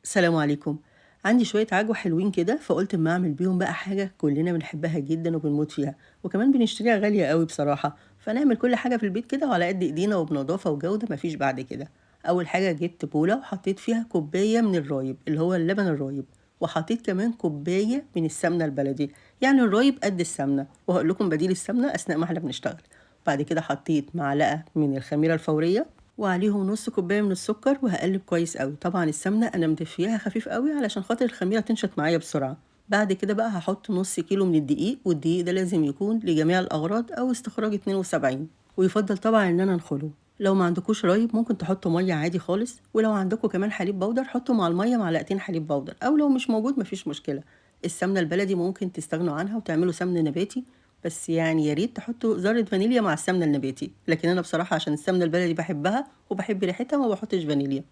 السلام عليكم. عندي شوية عجوة حلوين كده فقلت اما اعمل بيهم بقى حاجة كلنا بنحبها جدا وبنموت فيها، وكمان بنشتريها غالية قوي بصراحة، فنعمل كل حاجة في البيت كده وعلى قد ايدينا وبنظافة وجودة مفيش بعد كده. اول حاجة جبت بولة وحطيت فيها كوباية من الرايب اللي هو اللبن الرايب، وحطيت كمان كوباية من السمنة البلدي، يعني الرايب قد السمنة، وهقول لكم بديل السمنة اثناء ما احنا بنشتغل. بعد كده حطيت معلقة من الخميرة الفورية وعليهم نص كوباية من السكر وهقلب كويس قوي. طبعا السمنة انا مدفياها خفيف قوي علشان خاطر الخميرة تنشط معايا بسرعة. بعد كده بقى هحط نص كيلو من الدقيق، والدقيق ده لازم يكون لجميع الأغراض أو استخراج 72، ويفضل طبعا إن أنا أنخله. لو ما عندكوش رايب ممكن تحطوا مية عادي خالص، ولو عندكوا كمان حليب بودر حطوا مع المية معلقتين حليب بودر، أو لو مش موجود مفيش مشكلة. السمنة البلدي ممكن تستغنوا عنها وتعملوا سمن نباتي، بس يعني يا ريت تحطوا ذرة فانيليا مع السمنة النباتي، لكن أنا بصراحة عشان السمنة البلدي بحبها وبحب ريحتها ما بحطش فانيليا.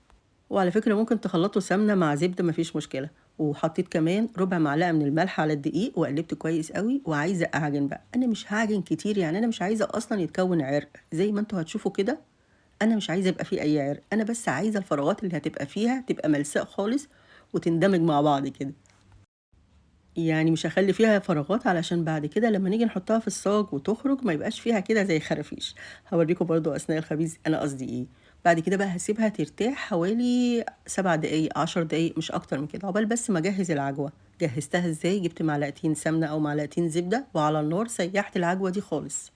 وعلى فكرة ممكن تخلطوا سمنة مع زبدة مفيش مشكلة. وحطيت كمان ربع معلقة من الملح على الدقيق وقلبت كويس قوي، وعايزة أعجن بقى. أنا مش هعجن كتير، يعني أنا مش عايزة أصلا يتكون عرق زي ما انتوا هتشوفوا كده. أنا مش عايزة يبقى فيه أي عرق، أنا بس عايزة الفراغات اللي هتبقى فيها تبقى ملساء خالص وتندمج مع بعض كده. يعني مش هاخلّي فيها فراغات علشان بعد كده لمّا نيجي نحطها في الصاج وتخرج ما يبقاش فيها كده زي خرافيش. هاوريكم برضه أثناء الخبيز أنا قصدي إيه. بعد كده بقى هاسيبها ترتاح حوالي 7 دقايق، 10 دقايق مش أكتر من كده، عقبال بس ما أجهّز العجوة. جهّزتها إزاي؟ جبت معلقتين سمنة أو معلقتين زبدة وعلى النار سيّحت العجوة دي خالص.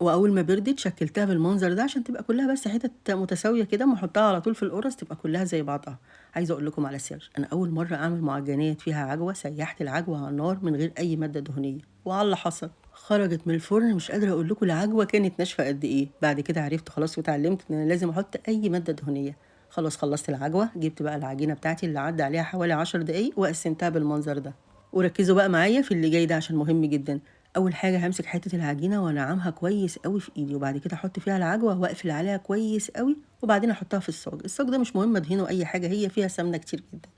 وأول ما بردت شكلتها بالمنظر ده عشان تبقى كلها بس حتت متساوية كده، أما أحطها على طول في القرص تبقى كلها زي بعضها. عايزة أقول لكم على سر، أنا أول مرة أعمل معجنات فيها عجوة سيحت العجوة على النار من غير أي مادة دهنية، وعلى اللي حصل خرجت من الفرن مش قادرة أقول لكم العجوة كانت ناشفة قد إيه. بعد كده عرفت خلاص واتعلمت إن أنا لازم أحط أي مادة دهنية. خلاص خلصت العجوة، جبت بقى العجينة بتاعتي اللي عدى عليها حوالي 10 دقايق وقسمتها بالمنظر ده. وركزوا بقى معايا في اللي جاي ده عشان مهم جدا. اول حاجه همسك حته العجينه وانعمها كويس قوي في ايدي، وبعد كده احط فيها العجوه واقفل عليها كويس قوي، وبعدين احطها في الصاج. الصاج ده مش مهم ادهنه اي حاجه، هي فيها سمنه كتير جدا.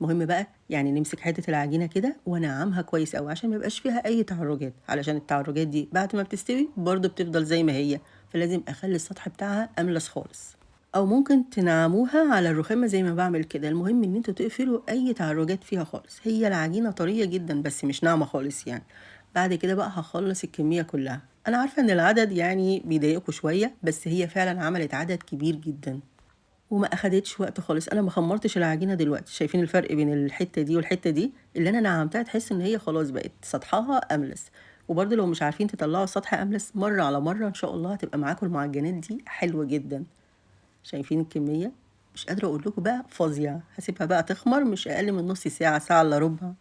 المهم بقى يعني نمسك حته العجينه كده وانعمها كويس قوي عشان ما يبقاش فيها اي تعرجات، علشان التعرجات دي بعد ما بتستوي برضه بتفضل زي ما هي. فلازم اخلي السطح بتاعها املس خالص، او ممكن تنعموها على الرخامه زي ما بعمل كده. المهم ان انتوا تقفلوا اي تعرجات فيها خالص. هي العجينه طريه جدا بس مش ناعمه خالص يعني. بعد كده بقى هخلص الكميه كلها. انا عارفه ان العدد يعني بيضايقكوا شويه، بس هي فعلا عملت عدد كبير جدا وما اخدتش وقت خالص. انا ما خمرتش العجينه دلوقتي، شايفين الفرق بين الحته دي والحته دي؟ اللي انا نعمتها تحس ان هي خلاص بقت سطحها املس. وبرضه لو مش عارفين تطلعوا السطح املس، مره على مره ان شاء الله هتبقى معاكم المعجنات دي حلوه جدا. شايفين الكمية؟ مش قادرة أقول لكم بقى فظيعة. هاسيبها بقى تخمر مش أقل من نص ساعة، ساعة إلا ربع،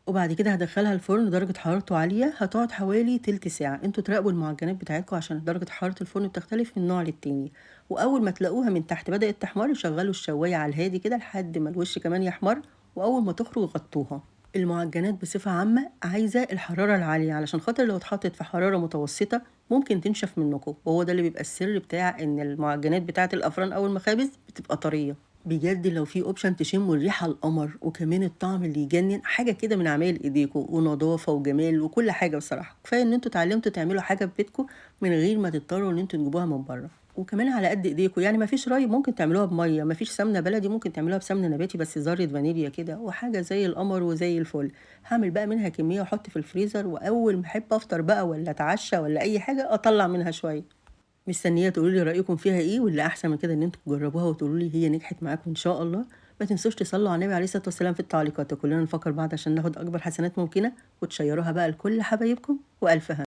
وبعد كده هادخّلها الفرن درجة حرارته عالية، هتقعد حوالي تِلت ساعة. أنتم تراقبوا المعجنات بتاعتكم عشان درجة حرارة الفرن بتختلف من نوع للتاني. وأول ما تلاقوها من تحت بدأت تحمر شغّلوا الشواية على الهادي كده لحد ما الوش كمان يحمر، وأول ما تخرج غطّوها. المعجنات بصفة عامة عايزة الحرارة العالية، علشان خاطر لو اتحطت في حرارة متوسطة ممكن تنشف منكم، وهو ده اللي بيبقى السر بتاع إن المعجنات بتاعة الأفران أو المخابز بتبقى طرية. بجد لو في اوبشن تشموا الريحة القمر وكمان الطعم اللي يجنن، حاجة كده من عمايل ايديكم ونظافة وجمال وكل حاجة. بصراحة كفاية ان انتوا اتعلمتوا تعملوا حاجة في بيتكم من غير ما تضطروا ان انتوا تجيبوها من بره، وكمان على قد ايديكم. يعني مفيش راي ممكن تعملوها بمية، مفيش سمنة بلدي ممكن تعملوها بسمنة نباتي بس ذرة فانيليا كده، وحاجة زي القمر وزي الفل. هعمل بقى منها كمية واحط في الفريزر، واول ما احب افطر بقى ولا اتعشى ولا اي حاجة اطلع منها شوية. مستنية تقولوا لي رأيكم فيها إيه، واللي أحسن من كده إن أنتم تجربوها وتقولوا لي هي نجحت معاكم إن شاء الله. ما تنسوش تصلوا على النبي عليه الصلاة والسلام في التعليقات، وكلنا نفكر بعض عشان ناخد أكبر حسنات ممكنة، وتشيروها بقى لكل حبايبكم، وألف هنا.